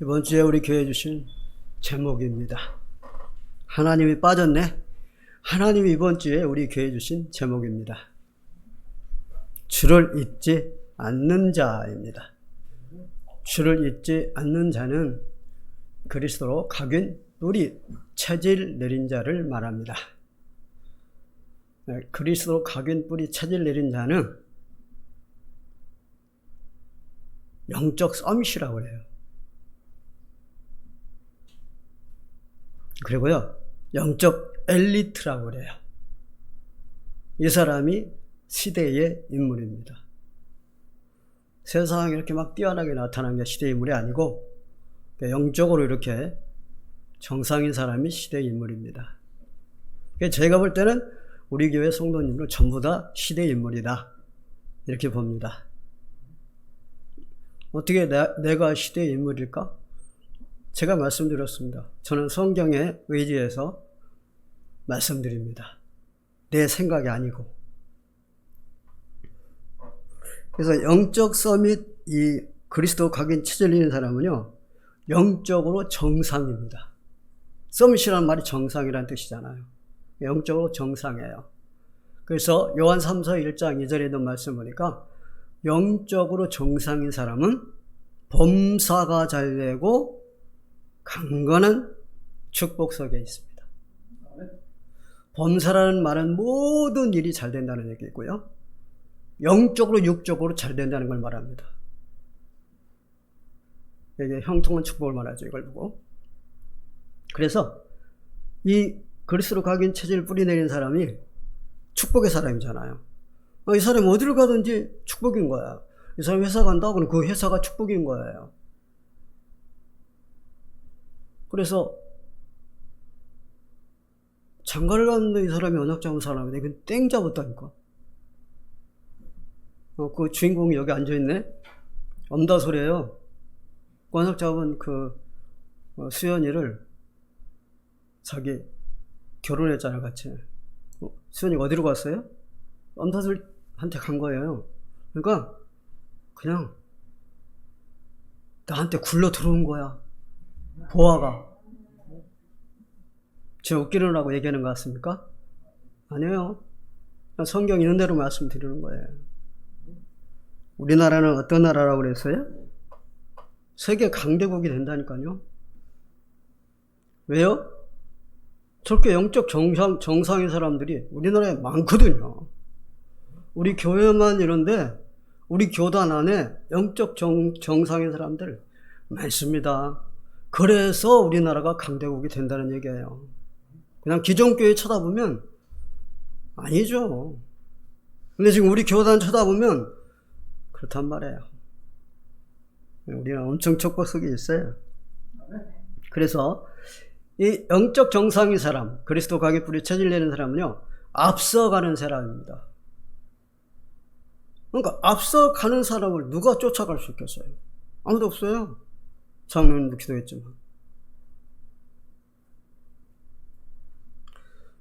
이번 주에 우리 교회 주신 제목입니다. 하나님이 빠졌네? 하나님이 이번 주에 우리 교회 주신 제목입니다. 주를 잊지 않는 자입니다. 주를 잊지 않는 자는 그리스도로 각인 뿌리 체질 내린 자를 말합니다. 그리스도로 각인 뿌리 체질 내린 자는 영적 서밋이라고 해요. 그리고요, 영적 엘리트라고 그래요. 이 사람이 시대의 인물입니다. 세상에 이렇게 막 뛰어나게 나타난 게 시대의 인물이 아니고, 영적으로 이렇게 정상인 사람이 시대의 인물입니다. 제가 볼 때는 우리 교회 성도님들 전부 다 시대의 인물이다, 이렇게 봅니다. 어떻게 내가 시대의 인물일까? 제가 말씀드렸습니다. 저는 성경에 의지해서 말씀드립니다. 내 생각이 아니고. 그래서 영적 서밋, 이 그리스도 각인 체질 있는 사람은요, 영적으로 정상입니다. 서밋이라는 말이 정상이라는 뜻이잖아요. 영적으로 정상이에요. 그래서 요한 3서 1장 2절에 있는 말씀 보니까 영적으로 정상인 사람은 범사가 잘 되고 강건한 축복 속에 있습니다. 범사라는 말은 모든 일이 잘 된다는 얘기고요. 영적으로 육적으로 잘 된다는 걸 말합니다. 이게 형통한 축복을 말하죠, 이걸 보고. 그래서 이 그리스도로 각인 체질을 뿌리내린 사람이 축복의 사람이잖아요. 이 사람이 어디를 가든지 축복인 거야. 이 사람이 회사 간다? 그럼 그 회사가 축복인 거예요. 그래서 장가를 갔는데 이 사람이 언약 잡은 사람인데 이건 땡 잡았다니까. 그 주인공이 여기 앉아있네. 엄다소리예요. 언약 잡은 그 수연이를 자기 결혼했잖아, 같이. 수연이가 어디로 갔어요? 엄다솔한테 간 거예요. 그러니까 그냥 나한테 굴러 들어온 거야, 보아가. 제가 웃기려고 얘기하는 것 같습니까? 아니에요. 성경 있는 대로 말씀드리는 거예요. 우리나라는 어떤 나라라고 그랬어요? 세계 강대국이 된다니까요. 왜요? 저렇게 영적 정상인 사람들이 우리나라에 많거든요. 우리 교회만 이런데 우리 교단 안에 영적 정상인 사람들 많습니다. 그래서 우리나라가 강대국이 된다는 얘기예요. 그냥 기존교회 쳐다보면 아니죠. 근데 지금 우리 교단 쳐다보면 그렇단 말이에요. 우리는 엄청 축복 속에 있어요. 그래서 이 영적 정상인 사람, 그리스도 각인 뿌리 체질 내는 사람은요, 앞서가는 사람입니다. 그러니까 앞서가는 사람을 누가 쫓아갈 수 있겠어요? 아무도 없어요. 장로님도 기도했지만.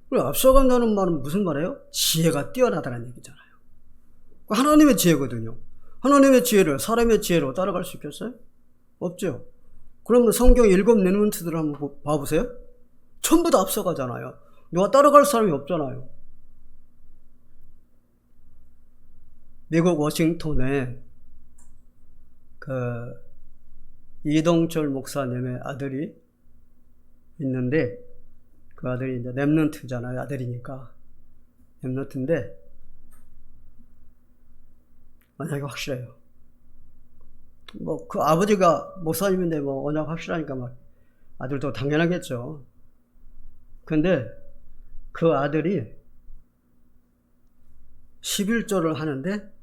그리고 앞서간다는 말은 무슨 말이에요? 지혜가 뛰어나다는 얘기잖아요. 하나님의 지혜거든요. 하나님의 지혜를 사람의 지혜로 따라갈 수 있겠어요? 없죠. 그러면 성경 7 렘넌트들 한번 봐보세요. 전부 다 앞서가잖아요. 누가 따라갈 사람이 없잖아요. 미국 워싱턴에 이동철 목사님의 아들이 있는데, 그 아들이 이제 렘넌트잖아요. 아들이니까. 렘넌트인데, 만약에 확실해요. 그 아버지가 목사님인데 언약 확실하니까 아들도 당연하겠죠. 근데 그 아들이 11조를 하는데,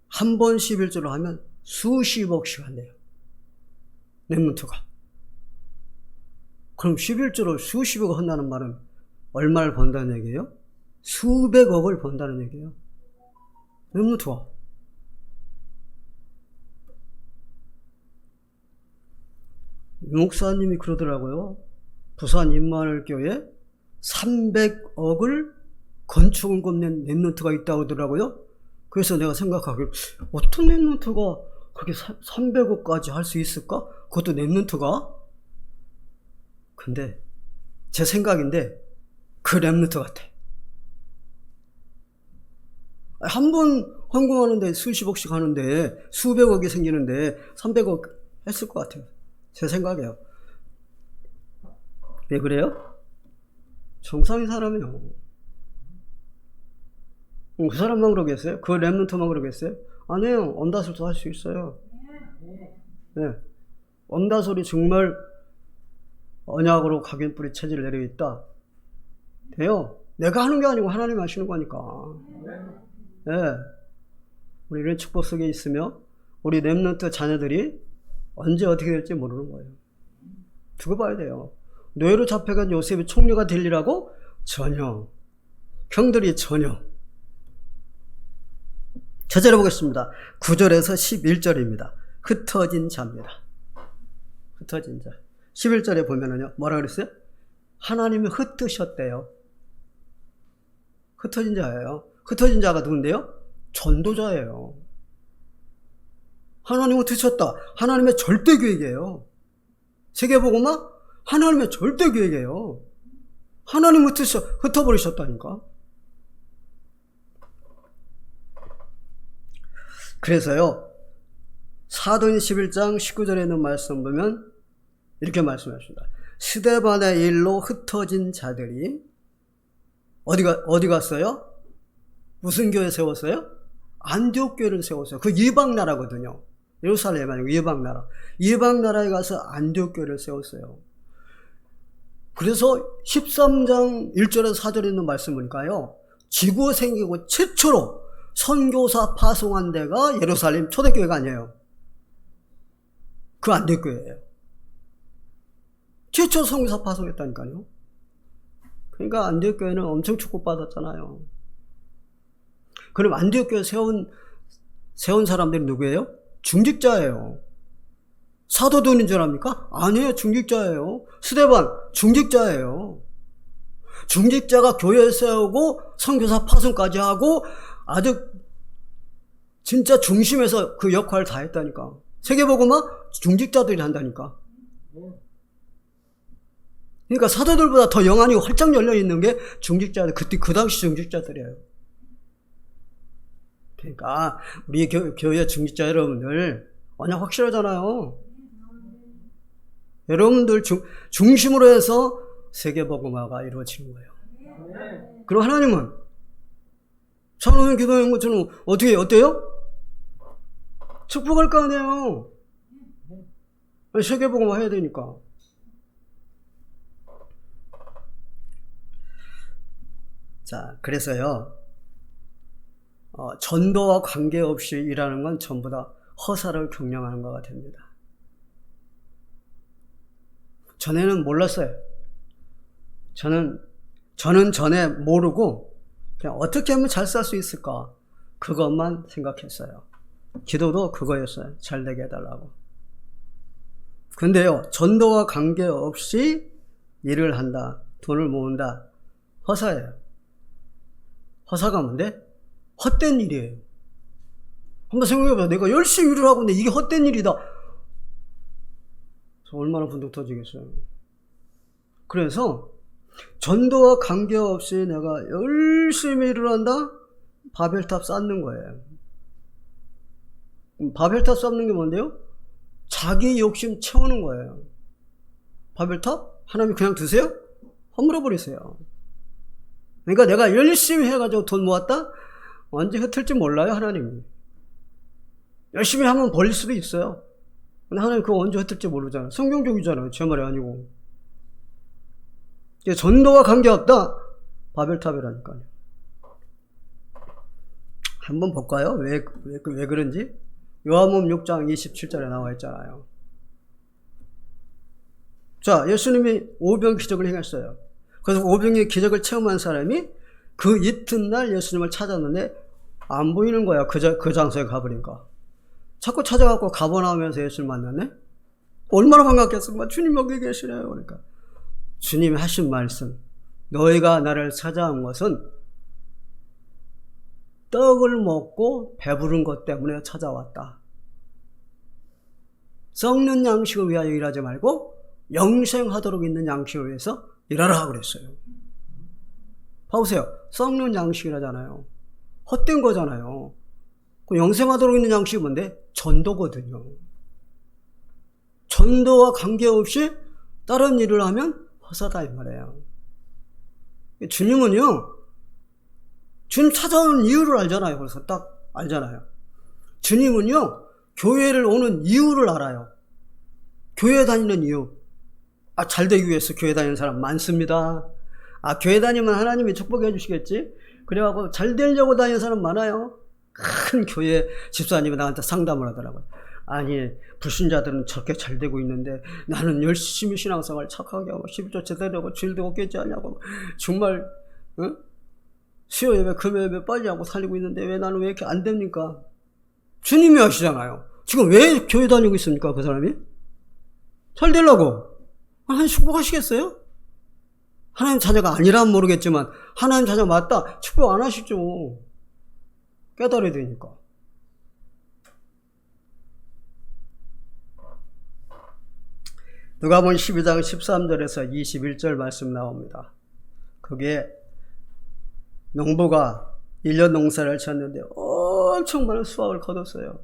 한 번 11조를 하면 수십억씩 한대요. 렘넌트가. 그럼 11조로 수십억 한다는 말은 얼마를 번다는 얘기예요? 수백억을 번다는 얘기예요. 렘넌트가. 목사님이 그러더라고요. 부산 임마누엘교회 300억을 건축원금 낸 랩런트가 있다고 하더라고요. 그래서 내가 생각하기로 어떤 랩런트가 그렇게 300억까지 할 수 있을까? 그것도 랩런트가? 근데 제 생각인데 그 랩런트 같아. 한 번 헌금하는데 수십억씩 하는데 수백억이 생기는데 300억 했을 것 같아요. 제 생각이에요. 왜 그래요? 정상인 사람이요. 그 사람만 그러겠어요? 그 랩런트만 그러겠어요? 아니에요. 언다솔도 할 수 있어요. 네. 언다솔이 정말 언약으로 각인뿌리 체질을 내려있다. 돼요. 내가 하는 게 아니고 하나님이 하시는 거니까. 네. 우리 이런 축복 속에 있으며 우리 랩런트 자녀들이 언제 어떻게 될지 모르는 거예요. 두고 봐야 돼요. 노예로 잡혀간 요셉이 총리가 되리라고? 전혀. 형들이 전혀. 저절로 보겠습니다. 9절에서 11절입니다. 흩어진 자입니다. 흩어진 자. 11절에 보면은요, 뭐라 그랬어요? 하나님이 흩으셨대요. 흩어진 자예요. 흩어진 자가 누군데요? 전도자예요. 하나님은 흩으셨다. 하나님의 절대 계획이에요. 세계복음화? 하나님의 절대 계획이에요. 하나님은 흩어버리셨다니까. 그래서요, 사도행 11장 19절에 있는 말씀 보면 이렇게 말씀하십니다. 스데반의 일로 흩어진 자들이 어디 갔어요? 무슨 교회 세웠어요? 안디옥 교회를 세웠어요. 그 이방 나라거든요. 예루살렘이 아니고 이방 나라. 이방 나라에 가서 안디옥 교회를 세웠어요. 그래서 13장 1절에서 4절에 있는 말씀 보니까요, 지구에 생기고 최초로 선교사 파송한 데가 예루살렘 초대교회가 아니에요. 그 안디옥 교회예요. 최초 선교사 파송했다니까요. 그러니까 안디옥 교회는 엄청 축복받았잖아요. 그럼 안디옥 교회 세운 사람들이 누구예요? 중직자예요. 사도들인 줄 압니까? 아니에요. 중직자예요. 스데반 중직자예요. 중직자가 교회 세우고 선교사 파송까지 하고 아주 진짜 중심에서 그 역할을 다 했다니까. 세계복음화 중직자들이 한다니까. 그러니까 사도들보다 더 영안이 활짝 열려있는 게 중직자들, 그 당시 중직자들이에요. 그러니까 우리 교회 중직자 여러분들 언약 확실하잖아요. 여러분들 중심으로 해서 세계복음화가 이루어지는 거예요. 그럼 하나님은 저는 기도하는 것처럼 어때요? 축복할 거 아니에요. 세계복음화 해야 되니까. 자, 그래서요, 전도와 관계없이 일하는 건 전부 다 허사를 경영하는 거가 됩니다. 전에는 몰랐어요. 저는 전에 모르고 그냥 어떻게 하면 잘 살 수 있을까? 그것만 생각했어요. 기도도 그거였어요. 잘 되게 해달라고. 근데요, 전도와 관계없이 일을 한다, 돈을 모은다, 허사예요. 허사가 뭔데? 헛된 일이에요. 한번 생각해봐. 내가 열심히 일을 하고 있는데 이게 헛된 일이다. 얼마나 분통 터지겠어요. 그래서 전도와 관계없이 내가 열심히 일을 한다? 바벨탑 쌓는 거예요. 바벨탑 쌓는 게 뭔데요? 자기 욕심 채우는 거예요. 바벨탑? 하나님 그냥 두세요? 허물어 버리세요. 그러니까 내가 열심히 해가지고 돈 모았다? 언제 흩을지 몰라요, 하나님이. 열심히 하면 벌릴 수도 있어요. 근데 하나님 그거 언제 흩을지 모르잖아요. 성경적이잖아요. 제 말이 아니고. 전도와 관계없다? 바벨탑이라니까요. 한번 볼까요? 왜 그런지? 요한복음 6장 27절에 나와 있잖아요. 자, 예수님이 오병 기적을 행했어요. 그래서 오병의 기적을 체험한 사람이 그 이튿날 예수님을 찾았는데 안 보이는 거야. 그 장소에 가버리니까. 자꾸 찾아갖고 가버나오면서 예수를 만났네? 얼마나 반갑겠습니까? 주님 여기 계시네요. 그러니까. 주님이 하신 말씀, 너희가 나를 찾아온 것은 떡을 먹고 배부른 것 때문에 찾아왔다. 썩는 양식을 위하여 일하지 말고 영생하도록 있는 양식을 위해서 일하라 그랬어요. 봐보세요. 썩는 양식이라잖아요. 헛된 거잖아요. 그 영생하도록 있는 양식이 뭔데? 전도거든요. 전도와 관계없이 다른 일을 하면 허사다 이 말이에요. 주님은요, 주님 찾아오는 이유를 알잖아요. 그래서 딱 알잖아요. 주님은요, 교회를 오는 이유를 알아요. 교회 다니는 이유. 잘 되기 위해서 교회 다니는 사람 많습니다. 교회 다니면 하나님이 축복해 주시겠지? 그래갖고 잘 되려고 다니는 사람 많아요. 큰 교회 집사님이 나한테 상담을 하더라고요. 아니, 불신자들은 저렇게 잘 되고 있는데 나는 열심히 신앙생활 착하게 하고 11조 제대로 하고 주일도 없겠지 않냐고 정말 수요 예배 금요 예배 빨리 하고 살리고 있는데 왜 나는 왜 이렇게 안 됩니까? 주님이 하시잖아요. 지금 왜 교회 다니고 있습니까? 그 사람이? 잘 되려고. 하나님 축복하시겠어요? 하나님 자녀가 아니라면 모르겠지만 하나님 자녀 맞다. 축복 안 하시죠. 깨달아야 되니까. 누가복음 12장 13절에서 21절 말씀 나옵니다. 그게 농부가 1년 농사를 지었는데 엄청 많은 수확을 거뒀어요.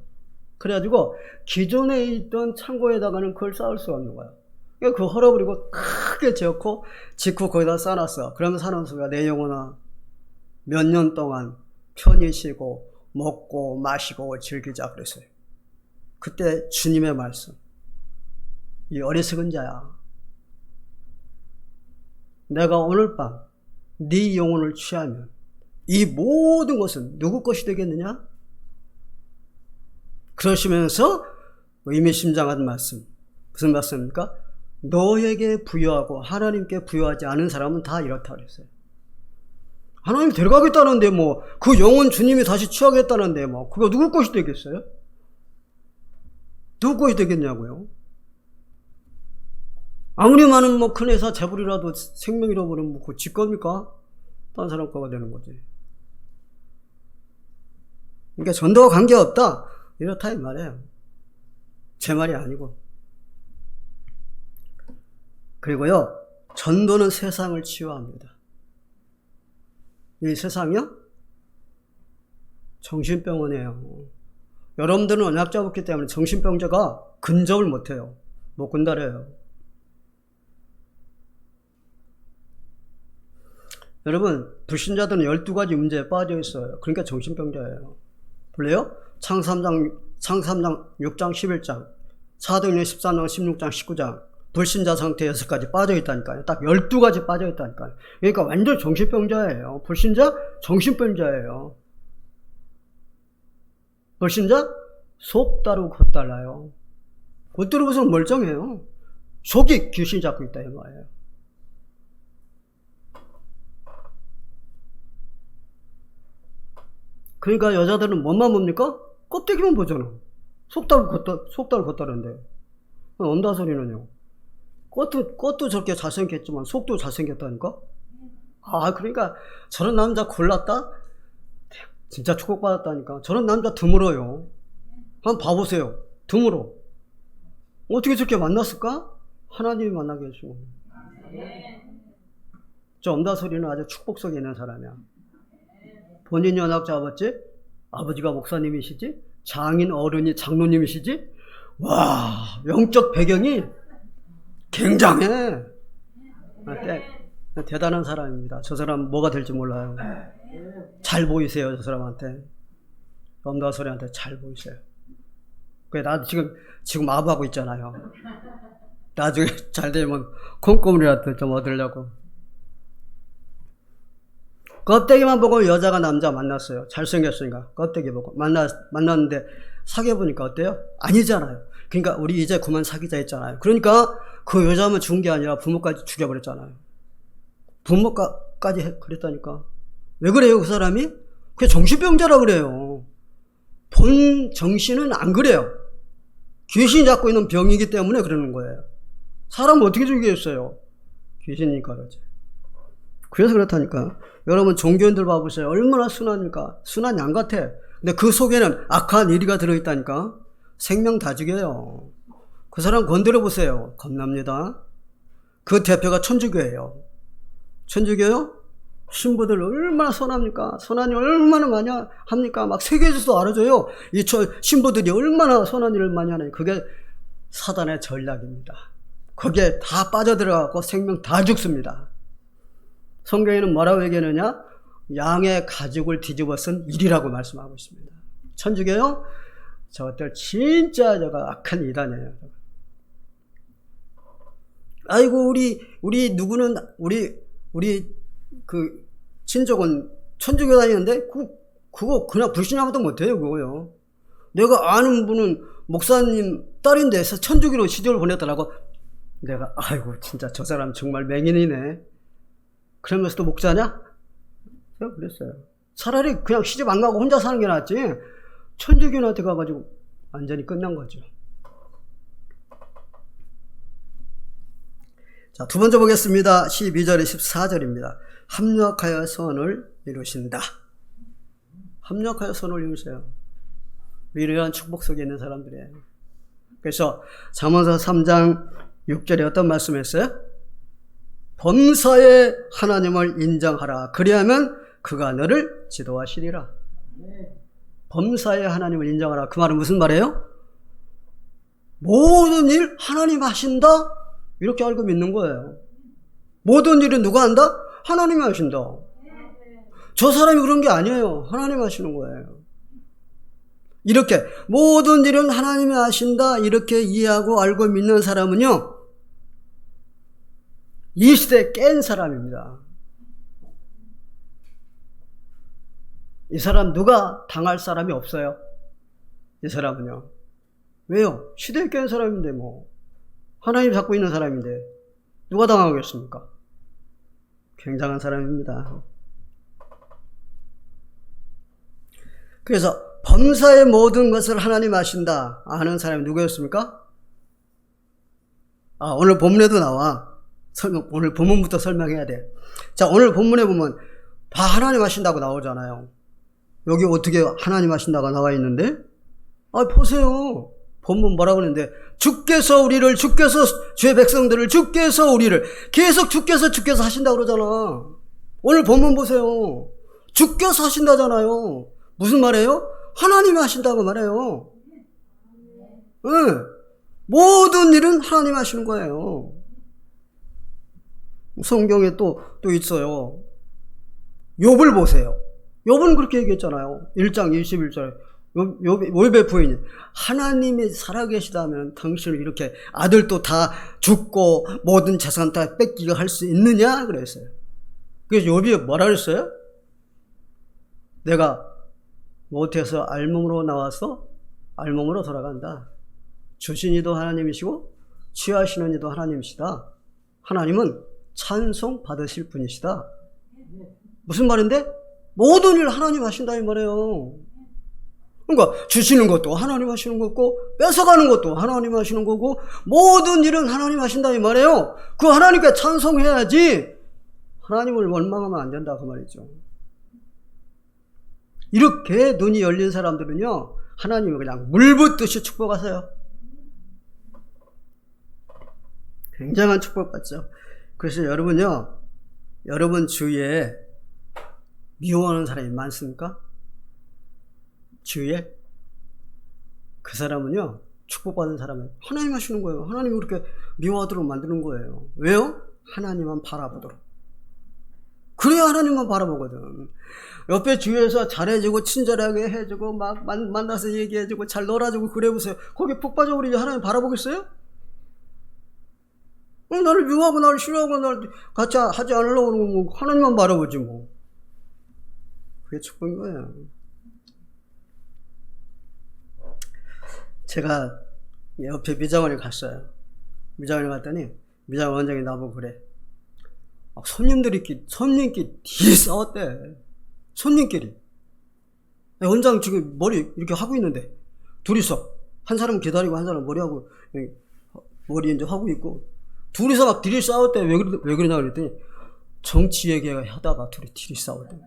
그래가지고 기존에 있던 창고에다가는 그걸 쌓을 수가 없는 거예요. 그거 헐어버리고 크게 지었고 직후 거기다 쌓아놨어. 그러면 산원수가 내 영혼아 몇 년 동안 편히 쉬고 먹고 마시고 즐기자 그랬어요. 그때 주님의 말씀, 이 어리석은 자야, 내가 오늘 밤 네 영혼을 취하면 이 모든 것은 누구 것이 되겠느냐? 그러시면서 의미심장한 말씀, 무슨 말씀입니까? 너에게 부여하고 하나님께 부여하지 않은 사람은 다 이렇다 그랬어요. 하나님 데려가겠다는데 그 영혼 주님이 다시 취하겠다는데 그거 누구 것이 되겠어요? 누구 것이 되겠냐고요? 아무리 많은 큰 회사 재벌이라도 생명 잃어버리면 그거 지 겁니까? 다른 사람 거가 되는 거지. 그러니까 전도와 관계없다 이렇다 이 말이에요. 제 말이 아니고. 그리고요, 전도는 세상을 치유합니다. 이 세상이요? 정신병원이에요. 여러분들은 언약 잡았기 때문에 정신병자가 근접을 못해요. 못 근달해요. 여러분, 불신자들은 12가지 문제에 빠져 있어요. 그러니까 정신병자예요. 볼래요? 창3장 6장 11장, 사도행전 13장 16장 19장, 불신자 상태 6가지 빠져 있다니까요. 딱 12가지 빠져 있다니까요. 그러니까 완전 정신병자예요. 불신자 정신병자예요. 불신자 속 다르고 겉 달라요. 겉으로 보면 멀쩡해요. 속이 귀신 잡고 있다 이 말이에요. 그러니까 여자들은 뭐만 봅니까? 껍데기만 보잖아. 속 다르고 겉 다른데. 언다 소리는요. 겉도 저렇게 잘생겼지만 속도 잘생겼다니까? 그러니까 저런 남자 골랐다? 진짜 축복받았다니까. 저런 남자 드물어요. 한번 봐보세요. 드물어. 어떻게 저렇게 만났을까? 하나님이 만나게 해주고. 저 엄다 소리는 아주 축복 속에 있는 사람이야. 본인이 언약 잡았지? 아버지가 목사님이시지? 장인 어른이 장로님이시지? 와, 영적 배경이 굉장해. 대단한 사람입니다. 저 사람 뭐가 될지 몰라요. 잘 보이세요, 저 사람한테. 엄다 소리한테 잘 보이세요. 그래, 나 지금 아부하고 있잖아요. 나중에 잘 되면 콩고물이라도 좀 얻으려고. 껍데기만 보고 여자가 남자 만났어요. 잘생겼으니까 껍데기 보고 만났는데 사귀어보니까 어때요? 아니잖아요. 그러니까 우리 이제 그만 사귀자 했잖아요. 그러니까 그 여자만 죽은 게 아니라 부모까지 죽여버렸잖아요. 부모까지 그랬다니까. 왜 그래요 그 사람이? 그게 정신병자라 그래요. 본 정신은 안 그래요. 귀신이 잡고 있는 병이기 때문에 그러는 거예요. 사람 어떻게 죽이겠어요? 귀신이니까 그러지. 그래서 그렇다니까. 여러분 종교인들 봐보세요. 얼마나 순합니까? 순한 양 같아. 근데 그 속에는 악한 이리가 들어있다니까. 생명 다 죽여요. 그 사람 건드려 보세요. 겁납니다. 그 대표가 천주교예요. 천주교요? 신부들 얼마나 선합니까? 선한 일 얼마나 많이 합니까? 막 세계에서도 알아줘요. 이 신부들이 얼마나 선한 일을 많이 하느냐. 그게 사단의 전략입니다. 거기에 다 빠져들어가고 생명 다 죽습니다. 성경에는 뭐라고 얘기하느냐? 양의 가죽을 뒤집어 쓴 일이라고 말씀하고 있습니다. 천주교요? 저것들 진짜 저가 악한 이단이에요. 아이고 우리 누구는 우리 그 친족은 천주교 다니는데 그거 그냥 불신하고도 못해요. 그거요. 내가 아는 분은 목사님 딸인데 천주교로 시집을 보냈더라고. 내가 아이고 진짜 저 사람 정말 맹인이네. 그러면서도 목사냐? 제가 그랬어요. 차라리 그냥 시집 안 가고 혼자 사는 게 낫지. 천주교한테 가가지고 완전히 끝난 거죠. 자, 두 번째 보겠습니다. 12절에 14절입니다. 합력하여 선을 이루신다. 합력하여 선을 이루세요. 이러한 축복 속에 있는 사람들이에요. 그래서 잠언서 3장 6절에 어떤 말씀했어요? 범사에 하나님을 인정하라. 그리하면 그가 너를 지도하시리라. 범사에 하나님을 인정하라. 그 말은 무슨 말이에요? 모든 일 하나님 하신다? 이렇게 알고 믿는 거예요. 모든 일은 누가 한다? 하나님이 하신다. 저 사람이 그런 게 아니에요. 하나님 하시는 거예요. 이렇게 모든 일은 하나님이 하신다 이렇게 이해하고 알고 믿는 사람은요, 이 시대에 깬 사람입니다. 이 사람 누가 당할 사람이 없어요. 이 사람은요. 왜요? 시대에 깬 사람인데 뭐 하나님 잡고 있는 사람인데 누가 당하겠습니까? 굉장한 사람입니다. 그래서 범사의 모든 것을 하나님 아신다 아는 사람이 누구였습니까? 오늘 본문에도 나와. 오늘 본문부터 설명해야 돼. 자, 오늘 본문에 보면 다 하나님 하신다고 나오잖아요. 여기 어떻게 하나님 하신다가 나와 있는데? 보세요. 본문 뭐라고 그러는데, 주께서 주의 백성들을 주께서 우리를 계속 주께서 하신다고 그러잖아. 오늘 본문 보세요. 주께서 하신다잖아요. 무슨 말이에요? 하나님이 하신다고 말해요. 네. 모든 일은 하나님이 하시는 거예요. 성경에 또 있어요. 욥을 보세요. 욥은 그렇게 얘기했잖아요. 1장 21절에 욥의 부인이 하나님이 살아계시다면 당신을 이렇게 아들도 다 죽고 모든 재산 다 뺏기게 할 수 있느냐 그랬어요. 그래서 욥이 뭐라 그랬어요? 내가 못해서 알몸으로 나와서 알몸으로 돌아간다. 주신 이도 하나님이시고 취하시는 이도 하나님이시다. 하나님은 찬송 받으실 분이시다. 무슨 말인데? 모든 일 하나님 하신다 이 말이에요. 그러니까 주시는 것도 하나님 하시는 거고 뺏어가는 것도 하나님 하시는 거고 모든 일은 하나님 하신다 이 말이에요. 그 하나님께 찬송해야지 하나님을 원망하면 안 된다 그 말이죠. 이렇게 눈이 열린 사람들은요, 하나님을 그냥 물 붓듯이 축복하세요. 굉장한 축복 받죠. 그래서 여러분요, 여러분 주위에 미워하는 사람이 많습니까? 주위에? 그 사람은요, 축복받은 사람은 하나님 하시는 거예요. 하나님이 그렇게 미워하도록 만드는 거예요. 왜요? 하나님만 바라보도록. 그래야 하나님만 바라보거든. 옆에 주위에서 잘해주고 친절하게 해주고 막 만나서 얘기해주고 잘 놀아주고 그래보세요. 거기 푹 빠져버리지 하나님 바라보겠어요? 나를 미워하고 나를 싫어하고 나를 같이 하지 않으려고 그러면 뭐 하나님만 바라보지 뭐. 그게 축복인 거예요. 제가 옆에 미장원에 갔어요. 미장원에 갔더니 미장 원장이 나보고 그래. 손님끼리 되게 싸웠대. 손님끼리. 원장 지금 머리 이렇게 하고 있는데 둘이서 한 사람 기다리고 한 사람 머리 이제 하고 있고 둘이서 막 둘이 싸울 때 왜 그러냐 그랬더니 정치 얘기하다가 둘이 싸울 때.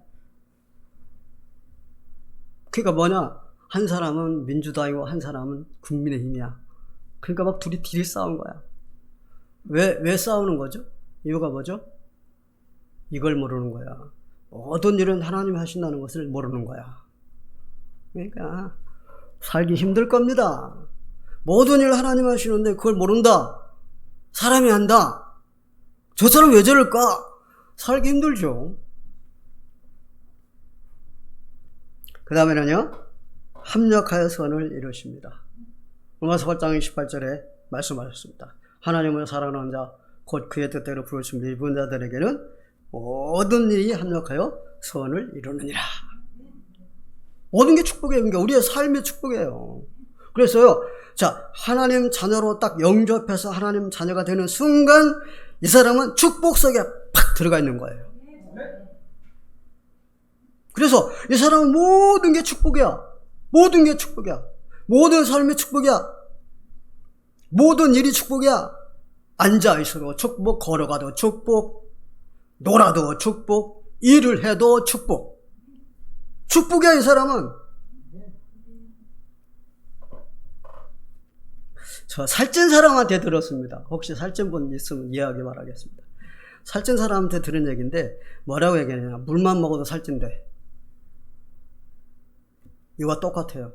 그러니까 뭐냐, 한 사람은 민주당이고 한 사람은 국민의힘이야. 그러니까 막 둘이 싸운 거야. 왜 싸우는 거죠? 이유가 뭐죠? 이걸 모르는 거야. 모든 일은 하나님이 하신다는 것을 모르는 거야. 그러니까 살기 힘들 겁니다. 모든 일 하나님 하시는데 그걸 모른다. 사람이 한다. 저 사람 왜 저럴까? 살기 힘들죠. 그 다음에는요, 합력하여 선을 이루십니다. 로마서 8장 28절에 말씀하셨습니다. 하나님을 사랑하는 자, 곧 그의 뜻대로 부르신 일본 자들에게는 모든 일이 합력하여 선을 이루느니라. 모든 게 축복이에요. 그러니까 우리의 삶의 축복이에요. 그래서요, 자, 하나님 자녀로 딱 영접해서 하나님 자녀가 되는 순간 이 사람은 축복 속에 팍 들어가 있는 거예요. 그래서 이 사람은 모든 게 축복이야. 모든 게 축복이야. 모든 삶의 축복이야. 모든 일이 축복이야. 앉아있어도 축복, 걸어가도 축복, 놀아도 축복, 일을 해도 축복. 축복이야, 이 사람은. 저 살찐 사람한테 들었습니다. 혹시 살찐 분 있으면 이해하기 바라겠습니다. 살찐 사람한테 들은 얘기인데 뭐라고 얘기하냐, 물만 먹어도 살찐대. 이와 똑같아요.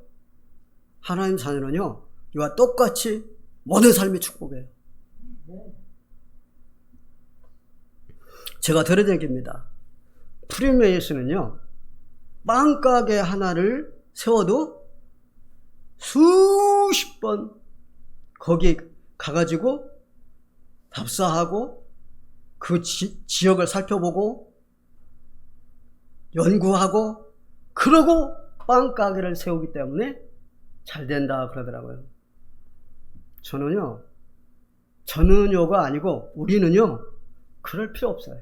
하나님 자녀는요, 이와 똑같이 모든 삶이 축복이에요. 제가 들은 얘기입니다. 프리메이슨은요, 빵가게 하나를 세워도 수십 번 거기 가가지고 답사하고 그 지역을 살펴보고 연구하고 그러고 빵가게를 세우기 때문에 잘 된다 그러더라고요. 저는요가 아니고 우리는요, 그럴 필요 없어요.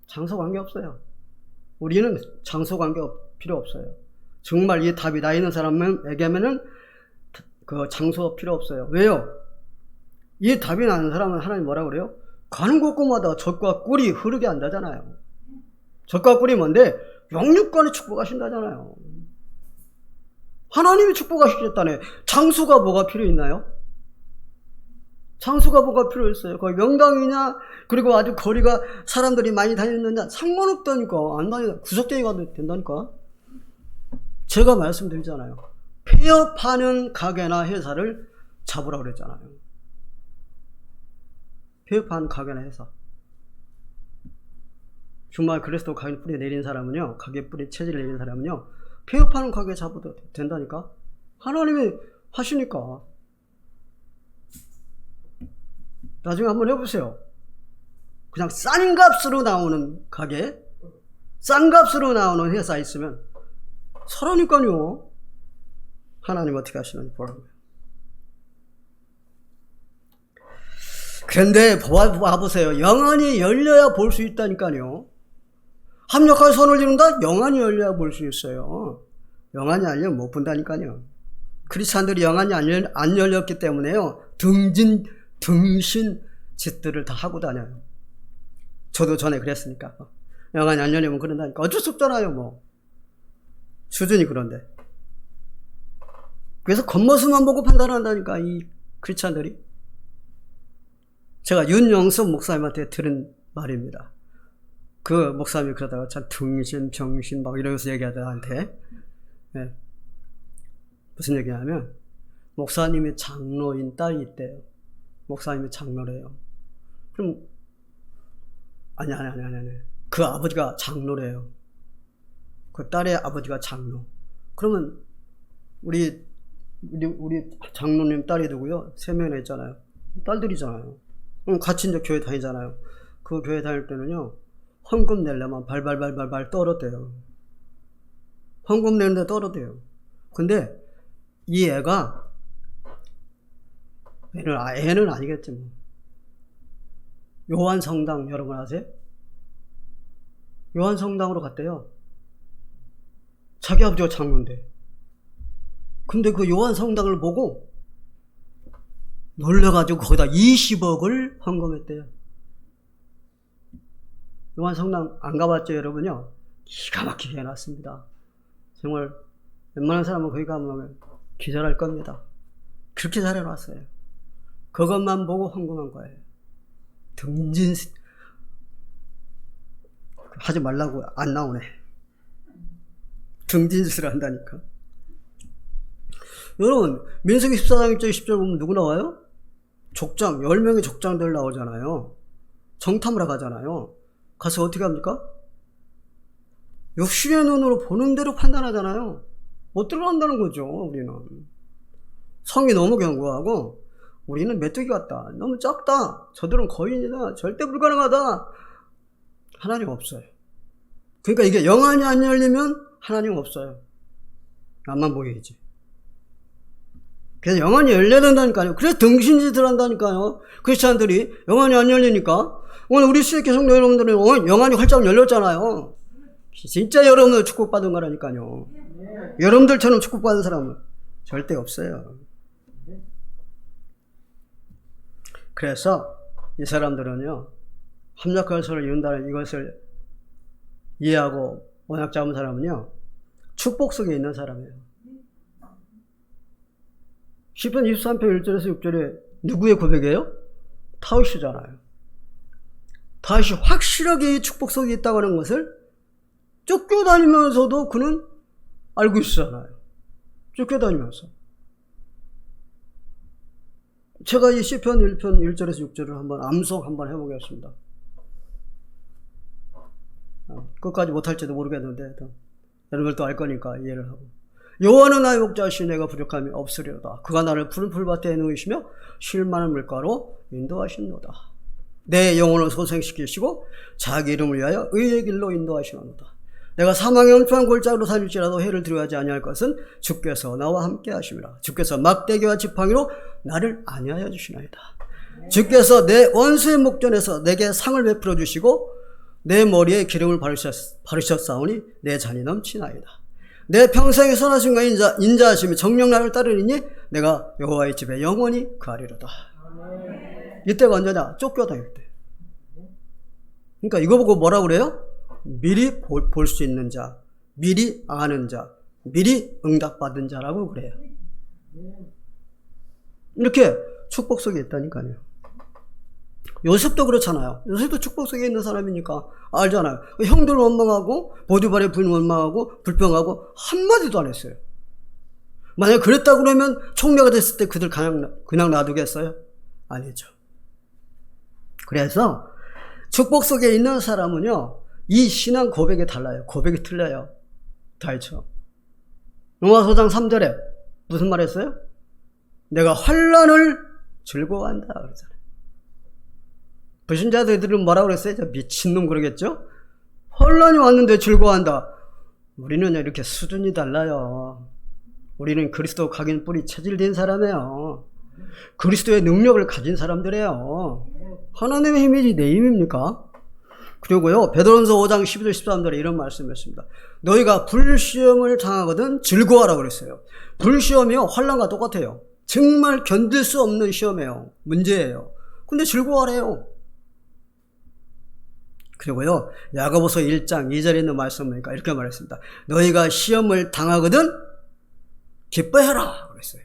장소 관계 없어요. 우리는 장소 관계 필요 없어요. 정말 이 답이 나 있는 사람에게는 그 장소 필요 없어요. 왜요? 이 답이 나는 사람은 하나님 뭐라 그래요? 가는 곳곳마다 젖과 꿀이 흐르게 한다잖아요. 젖과 꿀이 뭔데? 영육간에 축복하신다잖아요. 하나님이 축복하시겠다네. 장수가 뭐가 필요 있나요? 장수가 뭐가 필요 있어요? 거기 명당이냐, 그리고 아주 거리가 사람들이 많이 다니느냐, 상관없다니까. 안 다니다 구석탱이 가도 된다니까. 제가 말씀드리잖아요. 폐업하는 가게나 회사를 잡으라고 그랬잖아요. 폐업하는 가게나 회사. 정말 그리스도 가게 뿌리 내린 사람은요, 가게 뿌리 체질을 내린 사람은요, 폐업하는 가게 잡아도 된다니까. 하나님이 하시니까. 나중에 한번 해보세요. 그냥 싼 값으로 나오는 가게, 싼 값으로 나오는 회사 있으면 설하니까요. 하나님 어떻게 하시는지 보라고요. 그런데 봐보세요. 영안이 열려야 볼 수 있다니까요. 합력하여 선을 이룬다? 영안이 열려야 볼 수 있어요. 영안이 안 열리면 못 본다니까요. 크리스찬들이 영안이 안 열렸기 때문에요, 등신 짓들을 다 하고 다녀요. 저도 전에 그랬으니까. 영안이 안 열리면 그런다니까. 어쩔 수 없잖아요, 뭐. 수준이 그런데. 그래서 겉모습만 보고 판단한다니까, 이 크리스찬들이. 제가 윤영섭 목사님한테 들은 말입니다. 그 목사님이 그러다가 참 등신, 병신 막 이러면서 얘기하다 나한테. 네. 무슨 얘기냐면, 목사님이 장로인 딸이 있대요. 목사님이 장로래요. 그럼, 아니. 그 아버지가 장로래요. 그 딸의 아버지가 장로. 그러면, 우리 장로님 딸이 누구요? 3명이나 있잖아요. 딸들이잖아요. 같이 이제 교회 다니잖아요. 그 교회 다닐 때는요, 헌금 내려면 발발발발발 떨었대요. 헌금 내는데 떨었대요. 근데 이 애가, 애는 아니겠지 뭐. 요한 성당 여러분 아세요? 요한 성당으로 갔대요. 자기 아버지가 장로인데. 근데 그 요한 성당을 보고 놀래가지고 거기다 20억을 헌금했대요. 요한 성당 안 가봤죠, 여러분요? 기가 막히게 해놨습니다. 정말 웬만한 사람은 거기 가면 기절할 겁니다. 그렇게 잘 해놨어요. 그것만 보고 헌금한 거예요. 등진 하지 말라고 안 나오네. 등진짓을 한다니까. 여러분, 민수기 14장 1절 10절 보면 누구 나와요? 족장, 10명의 족장들 나오잖아요. 정탐을 가잖아요. 가서 어떻게 합니까? 육신의 눈으로 보는 대로 판단하잖아요. 못 들어간다는 거죠, 우리는. 성이 너무 견고하고, 우리는 메뚜기 같다. 너무 작다. 저들은 거인이다. 절대 불가능하다. 하나님 없어요. 그러니까 이게 영안이 안 열리면 하나님 없어요. 앞만 보이지. 그래서 영안이 열려야 된다니까요. 그래서 등신짓을 한다니까요. 크리스찬들이 영안이 안 열리니까. 오늘 우리 수익회 성도 여러분들은 영안이 활짝 열렸잖아요. 진짜 여러분들 축복받은 거라니까요. 여러분들처럼 축복받은 사람은 절대 없어요. 그래서 이 사람들은요, 합력할서를 이룬다는 이것을 이해하고 언약 잡은 사람은요, 축복 속에 있는 사람이에요. 시편 23편 1절에서 6절에 누구의 고백이에요? 다윗이잖아요. 다윗이 확실하게 이 축복 속에 있다고 하는 것을 쫓겨다니면서도 그는 알고 있었잖아요. 쫓겨다니면서. 제가 이 시편 1편 1절에서 6절을 한번 암송 한번 해보겠습니다. 끝까지 못할지도 모르겠는데 여러분들도 알 거니까 이해를 하고. 여호와는 나의 목자시니 내가 부족함이 없으리로다. 그가 나를 푸른 풀밭에 누이시며 쉴 만한 물가로 인도하시노다. 내 영혼을 소생시키시고 자기 이름을 위하여 의의 길로 인도하시노다. 내가 사망의 엄청난 골짜기로 다닐지라도 해를 두려워하지 아니할 것은 주께서 나와 함께 하심이라. 주께서 막대기와 지팡이로 나를 안위하여 주시나이다. 주께서 내 원수의 목전에서 내게 상을 베풀어 주시고 내 머리에 기름을 바르셨사오니 내 잔이 넘치나이다. 내 평생에 선하신 과 인자하심이 정녕 나를 따르리니 내가 여호와의 집에 영원히 거하리로다. 이때가 언제냐? 쫓겨다닐 때. 그러니까 이거 보고 뭐라고 그래요? 미리 볼 수 있는 자, 미리 아는 자, 미리 응답받은 자라고 그래요. 이렇게 축복 속에 있다니까요. 요셉도 그렇잖아요. 요셉도 축복 속에 있는 사람이니까 알잖아요. 형들 원망하고 보디발의 부인 원망하고 불평하고 한마디도 안 했어요. 만약 그랬다 그러면 총리가 됐을 때 그들 그냥 놔두겠어요? 아니죠. 그래서 축복 속에 있는 사람은요, 이 신앙 고백이 달라요. 고백이 틀려요. 다이처럼. 로마서 5장 3절에 무슨 말 했어요? 내가 환난을 즐거워한다 그러잖아요. 불신자들은 뭐라고 그랬어요? 미친놈 그러겠죠? 환난이 왔는데 즐거워한다. 우리는 이렇게 수준이 달라요. 우리는 그리스도 각인 뿌리 체질된 사람이에요. 그리스도의 능력을 가진 사람들이에요. 하나님의 힘이지 내 힘입니까? 그리고요, 베드로전서 5장 12절 13절에 이런 말씀이었습니다. 너희가 불시험을 당하거든 즐거워하라고 그랬어요. 불시험이요, 환난과 똑같아요. 정말 견딜 수 없는 시험이에요. 문제예요. 근데 즐거워하래요. 그리고요, 야고보서 1장 2절에 있는 말씀을 보니까 이렇게 말했습니다. 너희가 시험을 당하거든 기뻐해라 그랬어요.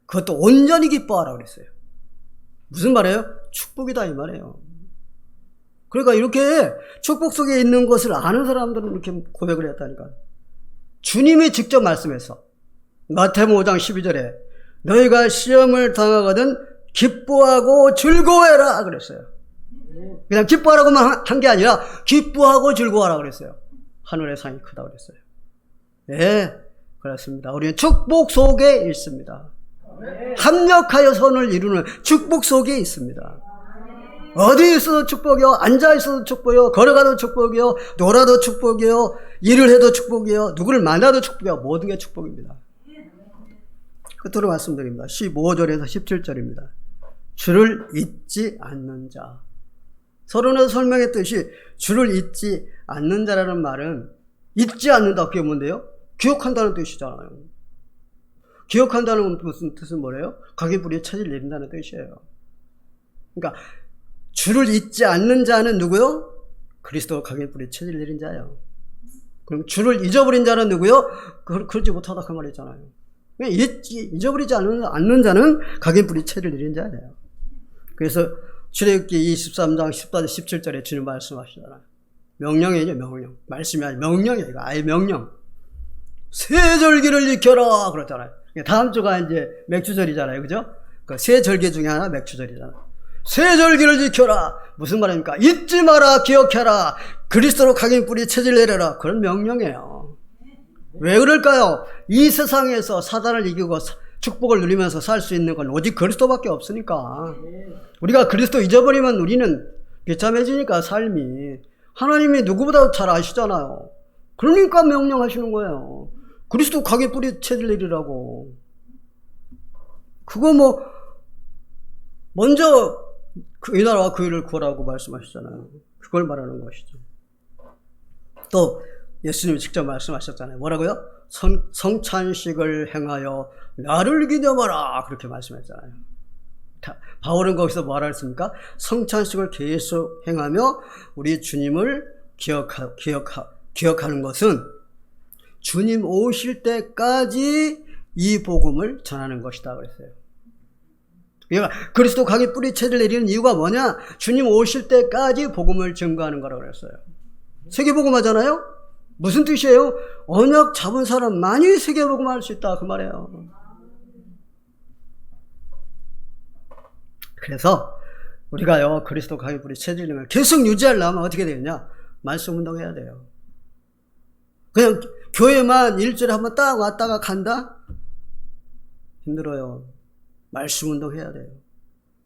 그것도 온전히 기뻐하라 그랬어요. 무슨 말이에요? 축복이다 이 말이에요. 그러니까 이렇게 축복 속에 있는 것을 아는 사람들은 이렇게 고백을 했다니까. 주님이 직접 말씀해서 마태복음 5장 12절에 너희가 시험을 당하거든 기뻐하고 즐거워해라 그랬어요. 그냥 기뻐하라고만 한 게 아니라 기뻐하고 즐거워하라 그랬어요. 하늘의 상이 크다 그랬어요. 네, 그렇습니다. 우리는 축복 속에 있습니다. 합력하여 선을 이루는 축복 속에 있습니다. 어디 있어도 축복이요, 앉아 있어도 축복이요, 걸어가도 축복이요, 놀아도 축복이요, 일을 해도 축복이요, 누구를 만나도 축복이요, 모든 게 축복입니다. 끝으로 말씀드립니다. 15절에서 17절입니다. 주를 잊지 않는 자. 서론에서 설명했듯이 주를 잊지 않는 자라는 말은 잊지 않는다, 그게 뭔데요? 기억한다는 뜻이잖아요. 기억한다는 무슨 뜻은 뭐래요? 각인 뿌리에 체질 내린다는 뜻이에요. 그러니까 주를 잊지 않는 자는 누구요? 그리스도 각인 뿌리에 체질 내린 자예요. 그럼 주를 잊어버린 자는 누구요? 그러지 못하다 그 말이잖아요. 잊어버리지 않는 자는 각인 뿌리에 체질 내린 자예요. 그래서 출애굽기 23장 14절 17절에 주님 말씀하시잖아요. 명령이죠, 명령. 말씀이 아니라 명령이에요. 이거 아예 명령. 새 절기를 지켜라 그랬잖아요. 다음 주가 이제 맥주절이잖아요. 그죠? 그 새 절기 중에 하나 맥주절이잖아요. 새 절기를 지켜라. 무슨 말입니까? 잊지 마라, 기억해라. 그리스도로 각인 뿌리 체질 내려라. 그런 명령이에요. 왜 그럴까요? 이 세상에서 사단을 이기고 축복을 누리면서 살 수 있는 건 오직 그리스도밖에 없으니까. 우리가 그리스도 잊어버리면 우리는 비참해지니까 삶이. 하나님이 누구보다 잘 아시잖아요. 그러니까 명령하시는 거예요. 그리스도 각인 뿌리 체질 내리라고. 그거 뭐 먼저 이 나라와 그 일을 구하라고 말씀하셨잖아요. 그걸 말하는 것이죠. 또 예수님이 직접 말씀하셨잖아요. 뭐라고요? 성찬식을 행하여 나를 기념하라 그렇게 말씀했잖아요. 바울은 거기서 뭐라 했습니까? 성찬식을 계속 행하며 우리 주님을 기억하는 것은 주님 오실 때까지 이 복음을 전하는 것이다 그랬어요. 그러니까 그리스도 각인 뿌리 체질 내리는 이유가 뭐냐? 주님 오실 때까지 복음을 증거하는 거라고 그랬어요. 세계복음 하잖아요? 무슨 뜻이에요? 언약 잡은 사람만이 세계복음 할 수 있다 그 말이에요. 그래서 우리가요 그리스도 각인 뿌리 체질 내리는 걸 계속 유지하려면 어떻게 되느냐? 말씀 운동해야 돼요. 그냥 교회만 일주일에 한번 딱 왔다가 간다? 힘들어요. 말씀 운동해야 돼요.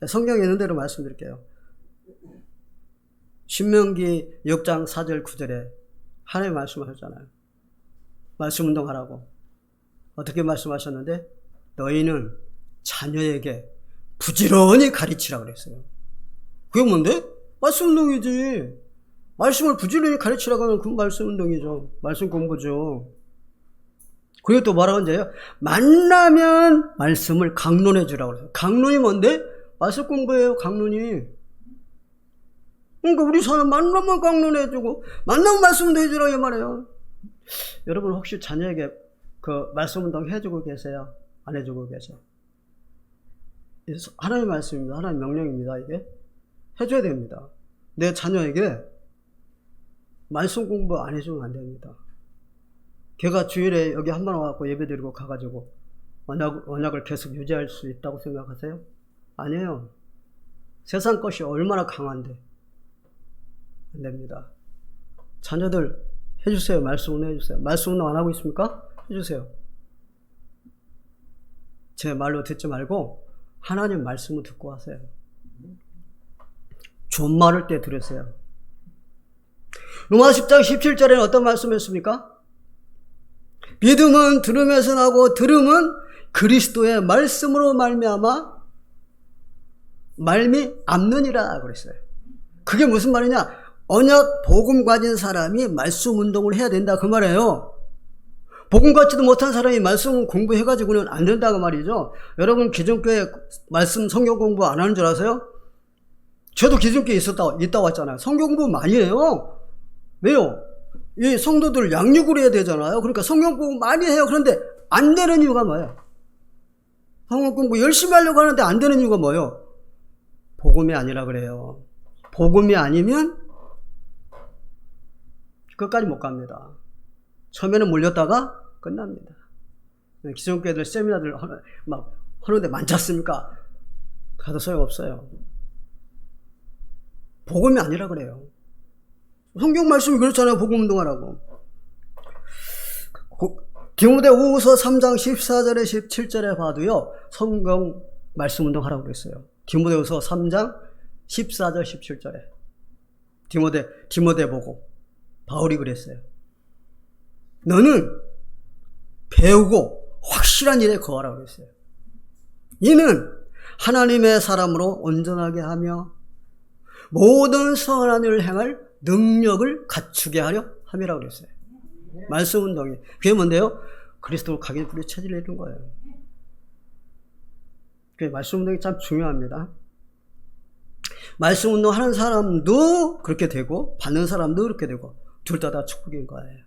성경에 있는 대로 말씀드릴게요. 신명기 6장 4절 9절에 하나님 말씀하셨잖아요. 말씀 운동하라고. 어떻게 말씀하셨는데? 너희는 자녀에게 부지런히 가르치라 그랬어요. 그게 뭔데? 말씀 운동이지. 말씀을 부지런히 가르치라고 하면 그 말씀 운동이죠. 말씀 공부죠. 그리고 또 뭐라고 하는데요? 만나면 말씀을 강론해 주라고 그래요. 강론이 뭔데? 말씀 공부예요, 강론이. 그러니까 우리 사람 만나면 강론해 주고, 만나면 말씀도 해주라고 이 말이에요. 여러분 혹시 자녀에게 그 말씀 운동 해주고 계세요? 안 해주고 계세요? 하나님의 말씀입니다. 하나님의 명령입니다. 이게 해줘야 됩니다. 내 자녀에게 말씀 공부 안 해주면 안 됩니다. 걔가 주일에 여기 한 번 와갖고 예배 드리고 가가지고 언약을 계속 유지할 수 있다고 생각하세요? 아니에요. 세상 것이 얼마나 강한데 안 됩니다. 자녀들 해주세요. 말씀 운동 해주세요. 말씀 운동 안 하고 있습니까? 해주세요. 제 말로 듣지 말고 하나님 말씀을 듣고 하세요. 존말할 때 들으세요. 로마 10장 17절에는 어떤 말씀이었습니까? 믿음은 들음에서 나고 들음은 그리스도의 말씀으로 말미암느니라 그랬어요. 그게 무슨 말이냐? 언약 복음 가진 사람이 말씀 운동을 해야 된다 그 말이에요. 복음 갖지도 못한 사람이 말씀 공부해가지고는 안 된다 그 말이죠. 여러분 기존교회 말씀 성경 공부 안 하는 줄 아세요? 저도 기존교회에 있다 왔잖아요. 성경 공부 많이 해요. 왜요? 이 성도들 양육을 해야 되잖아요. 그러니까 성경 공부 많이 해요. 그런데 안 되는 이유가 뭐예요? 성경 공부 열심히 하려고 하는데 안 되는 이유가 뭐예요? 복음이 아니라 그래요. 복음이 아니면 끝까지 못 갑니다. 처음에는 몰렸다가 끝납니다. 기존교회들 세미나들 막 하는데 많지 않습니까? 가도 소용없어요. 복음이 아니라 그래요. 성경 말씀이 그렇잖아요. 복음 운동하라고. 디모데후서 3장 14절에 17절에 봐도요. 성경 말씀 운동하라고 그랬어요. 디모데후서 3장 14절 17절에 디모데 보고 바울이 그랬어요. 너는 배우고 확실한 일에 거하라고 그랬어요. 이는 하나님의 사람으로 온전하게 하며 모든 선한 일을 행할 능력을 갖추게 하려 함이라고 그랬어요. 말씀 운동이. 그게 뭔데요? 그리스도 각인 뿌리 체질 내리는 거예요. 말씀 운동이 참 중요합니다. 말씀 운동 하는 사람도 그렇게 되고 받는 사람도 그렇게 되고 둘 다 축복인 거예요.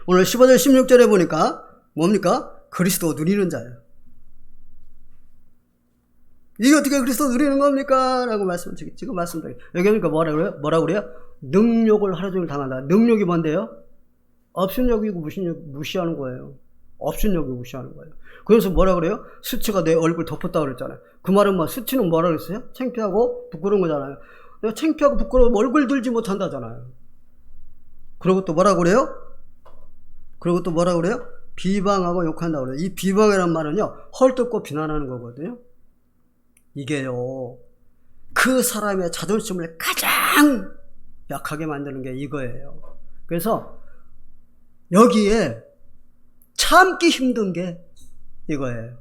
오늘 15절 16절에 보니까 뭡니까? 그리스도 누리는 자예요. 이게 어떻게 그리스도 누리는 겁니까? 라고 지금 말씀드려요. 여기 보니까 뭐라고 그래요? 능욕을 하루 종일 당한다. 능욕이 뭔데요? 업신여기고 무시하는 거예요. 업신여기고 무시하는 거예요. 그래서 뭐라 그래요? 수치가 내 얼굴 덮었다고 그랬잖아요. 그 말은 수치는 뭐라 그랬어요? 창피하고 부끄러운 거잖아요. 내가 창피하고 부끄러워 얼굴 들지 못한다잖아요. 그리고 또 뭐라 그래요? 비방하고 욕한다고 그래요. 이 비방이라는 말은요, 헐뜯고 비난하는 거거든요. 이게요, 그 사람의 자존심을 가장 약하게 만드는 게 이거예요. 그래서 여기에 참기 힘든 게 이거예요.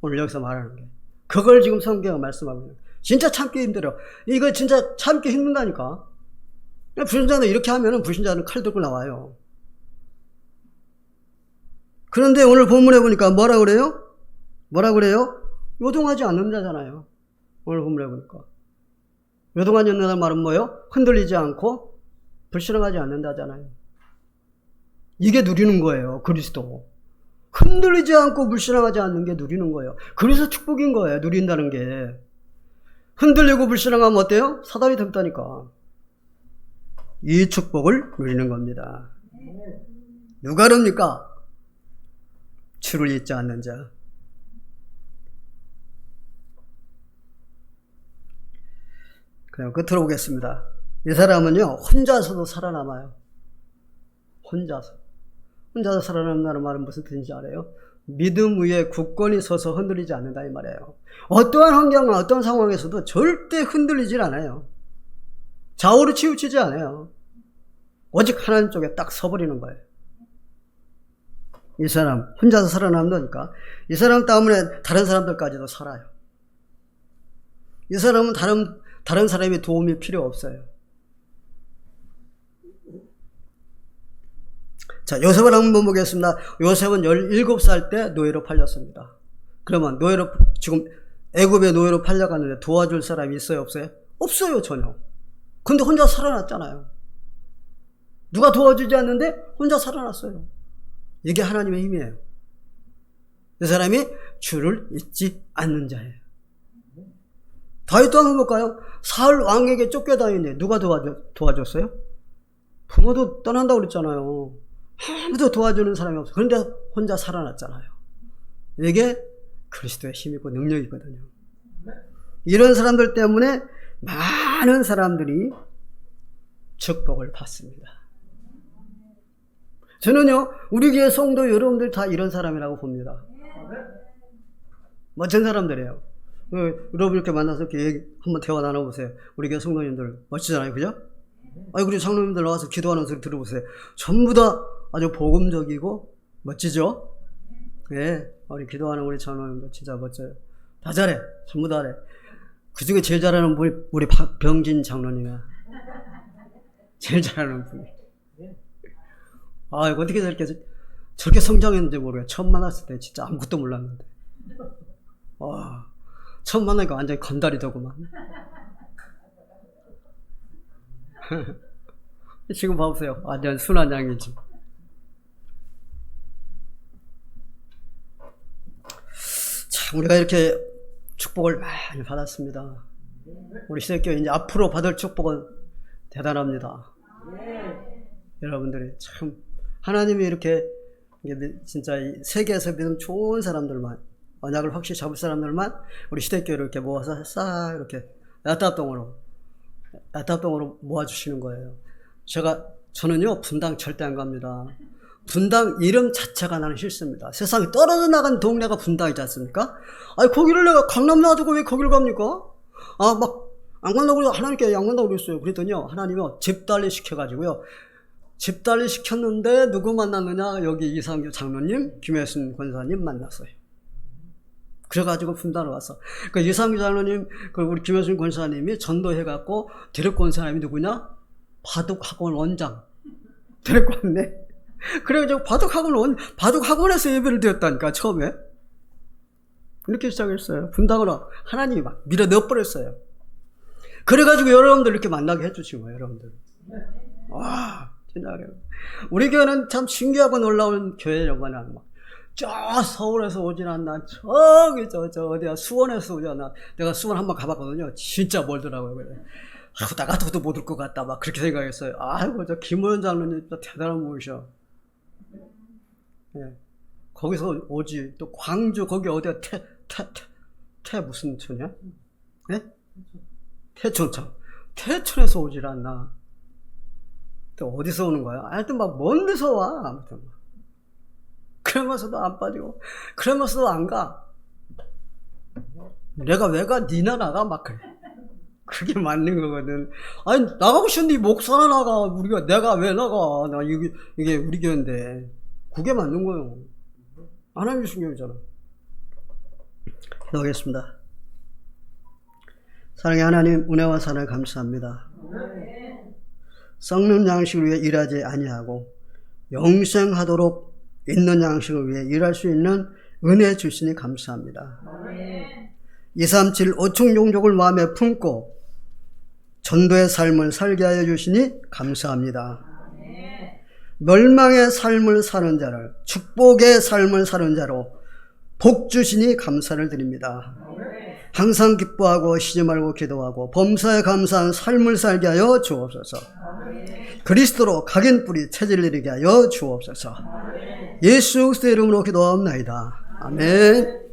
오늘 여기서 말하는 게. 그걸 지금 성경은 말씀하고 있는 거예요. 진짜 참기 힘들어. 이거 진짜 참기 힘든다니까. 불신자는 이렇게 하면은 불신자는 칼 들고 나와요. 그런데 오늘 본문에 보니까 뭐라 그래요? 요동하지 않는 자잖아요. 오늘 본문에 보니까. 요동하지 않는다는 말은 뭐예요? 흔들리지 않고 불신앙하지 않는다잖아요. 이게 누리는 거예요. 그리스도. 흔들리지 않고 불신앙하지 않는 게 누리는 거예요. 그래서 축복인 거예요. 누린다는 게. 흔들리고 불신앙하면 어때요? 사단이 덮다니까. 이 축복을 누리는 겁니다. 누가 그럽니까? 주를 잊지 않는 자. 그냥 끝으로 보겠습니다. 이 사람은요, 혼자서도 살아남아요. 혼자서 살아남는다는 말은 무슨 뜻인지 알아요? 믿음 위에 굳건히 서서 흔들리지 않는다 이 말이에요. 어떠한 환경과 어떤 상황에서도 절대 흔들리질 않아요. 좌우로 치우치지 않아요. 오직 하나님 쪽에 딱 서버리는 거예요. 이 사람 혼자서 살아남는다니까. 이 사람 때문에 다른 사람들까지도 살아요. 이 사람은 다른 사람의 도움이 필요 없어요. 자, 요셉을 한번 보겠습니다. 요셉은 17살 때 노예로 팔렸습니다. 그러면 지금 애굽의 노예로 팔려갔는데 도와줄 사람이 있어요, 없어요? 없어요, 전혀. 근데 혼자 살아났잖아요. 누가 도와주지 않는데 혼자 살아났어요. 이게 하나님의 힘이에요. 이 사람이 주를 잊지 않는 자예요. 다윗도 한번 볼까요? 사울 왕에게 쫓겨다니는데 누가 도와줬어요? 부모도 떠난다고 그랬잖아요. 아무도 도와주는 사람이 없어요. 그런데 혼자 살아났잖아요. 이게 그리스도의 힘이고 능력이거든요. 이런 사람들 때문에 많은 사람들이 축복을 받습니다. 저는요, 우리 교회 성도 여러분들 다 이런 사람이라고 봅니다. 멋진 사람들이에요. 여러분 이렇게 만나서 이렇게 한번 대화 나눠보세요. 우리 교회 성도님들 멋지잖아요, 그죠? 우리 장로님들 나와서 기도하는 소리 들어보세요. 전부 다 아주 복음적이고 멋지죠? 예, 우리 기도하는 우리 장로님들 진짜 멋져요. 다 잘해, 전부 다 잘해. 그 중에 제일 잘하는 분이 우리 박병진 장로님이야. 제일 잘하는 분이. 이거 어떻게 저렇게 성장했는지 모르겠어요. 처음 만났을 때 진짜 아무것도 몰랐는데. 처음 만나니까 완전히 건달이더구만. 지금 봐보세요. 완전 순한 양이지. 참, 우리가 이렇게 축복을 많이 받았습니다. 우리 시대교회 이제 앞으로 받을 축복은 대단합니다. 여러분들이 참, 하나님이 이렇게 진짜 이 세계에서 믿음 좋은 사람들만, 언약을 확실히 잡을 사람들만 우리 시대교회를 이렇게 모아서 싹 이렇게 야탑동으로 모아주시는 거예요. 저는요, 분당 절대 안 갑니다. 분당 이름 자체가 나는 싫습니다. 세상에 떨어져 나간 동네가 분당이지 않습니까? 거기를 내가 강남 놔두고 왜 거기를 갑니까? 안 간다고 그래서 하나님께 안 간다고 그랬어요. 그랬더니요, 하나님이 집달리 시켜가지고요. 집달리 시켰는데 누구 만났느냐? 여기 이상규 장로님, 김혜순 권사님 만났어요. 그래가지고 분당으로 왔어. 그 이상규 장로님, 그리고 우리 김혜순 권사님이 전도해갖고 데리고 온 사람이 누구냐? 바둑학원 원장. 데리고 왔네. 그래가지고 바둑학원에서 예배를 드렸다니까, 처음에. 이렇게 시작했어요. 분당으로 하나님이 막 밀어 넣어버렸어요. 그래가지고 여러분들 이렇게 만나게 해주신 거예요, 여러분들. 와, 진짜 그래요. 우리 교회는 참 신기하고 놀라운 교회여만 저 서울에서 오진 않나, 저기 어디야, 수원에서 오지 않나. 내가 수원 한번 가봤거든요. 진짜 멀더라고요. 그래. 나 같아도 못 올 것 같다, 막 그렇게 생각했어요. 아이고, 저 김호연 장로님 진짜 대단한 분이셔. 예. 거기서 오지. 또 광주, 거기 어디야, 무슨 촌이야? 예? 태촌. 태촌에서 오질 않나. 또 어디서 오는 거야? 하여튼 막 먼 데서 와. 아무튼. 그러면서도 안 빠지고, 그러면서도 안 가. 내가 왜 가? 니나 나가? 막 그래. 그게 맞는 거거든. 아니, 나가고 싶은데 목사나 나가. 내가 왜 나가? 이게 우리 교회인데. 그게 맞는 거예요. 하나님의 신경이잖아. 기도하겠습니다. 사랑의 하나님, 은혜와 사랑을 감사합니다. 썩는 양식을 위해 일하지 아니하고 영생하도록 있는 양식을 위해 일할 수 있는 은혜 주시니 감사합니다. 237 5층 종족을 마음에 품고 전도의 삶을 살게 하여 주시니 감사합니다. 멸망의 삶을 사는 자를 축복의 삶을 사는 자로 복 주시니 감사를 드립니다. 항상 기뻐하고 쉬지 말고 기도하고 범사에 감사한 삶을 살게 하여 주옵소서. 그리스도로 각인 뿌리 체질 이르게 하여 주옵소서. 예수 그리스도의 이름으로 기도하옵나이다. 아멘.